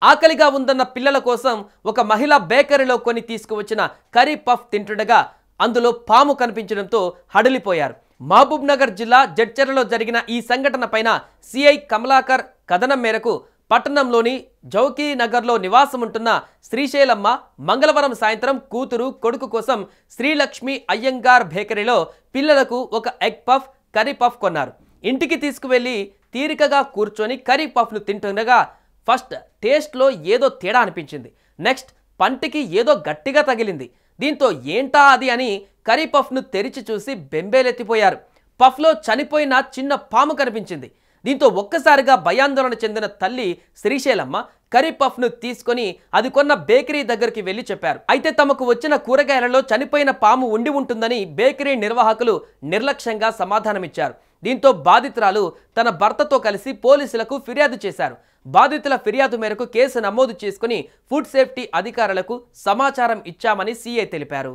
ఆకలిగా ఉందన్న పిల్లల కోసం ఒక మహిళ బేకరీలో కొని తీసుకువచ్చిన కర్రీ పఫ్ తింటుండగా అందులో పాము కనిపించడంతో హడలిపోయారు. మహబూబ్ నగర్ జిల్లా జడ్చర్లలో జరిగిన ఈ సంఘటన పైన సిఐ కమలాకర్ కథనం మేరకు పట్టణంలోని జౌకీ నగర్లో నివాసముంటున్న శ్రీశైలమ్మ మంగళవారం సాయంత్రం కూతురు కొడుకు కోసం శ్రీలక్ష్మి అయ్యంగార్ బేకరీలో పిల్లలకు ఒక ఎగ్ పఫ్ కర్రీ పఫ్ కొన్నారు. ఇంటికి తీసుకువెళ్లి తీరికగా కూర్చొని కర్రీ పఫ్ను తింటుండగా ఫస్ట్ టేస్ట్లో ఏదో తేడా అనిపించింది. నెక్స్ట్ పంటికి ఏదో గట్టిగా తగిలింది. దీంతో ఏంటా అది అని కర్రీ పఫ్ను తెరిచి చూసి బెంబేలెత్తిపోయారు. పఫ్లో చనిపోయిన చిన్న పాము కనిపించింది. దీంతో ఒక్కసారిగా భయాందోళన చెందిన తల్లి శ్రీశైలమ్మ కర్రీ పఫ్ను తీసుకొని అది కొన్న బేకరీ దగ్గరికి వెళ్లి చెప్పారు. అయితే తమకు వచ్చిన కూరగాయలలో చనిపోయిన పాము ఉండి ఉంటుందని బేకరీ నిర్వాహకులు నిర్లక్ష్యంగా సమాధానమిచ్చారు. దీంతో బాధితురాలు తన భర్తతో కలిసి పోలీసులకు ఫిర్యాదు చేశారు. బాధితుల ఫిర్యాదు మేరకు కేసు నమోదు చేసుకుని ఫుడ్ సేఫ్టీ అధికారులకు సమాచారం ఇచ్చామని సీఐ తెలిపారు.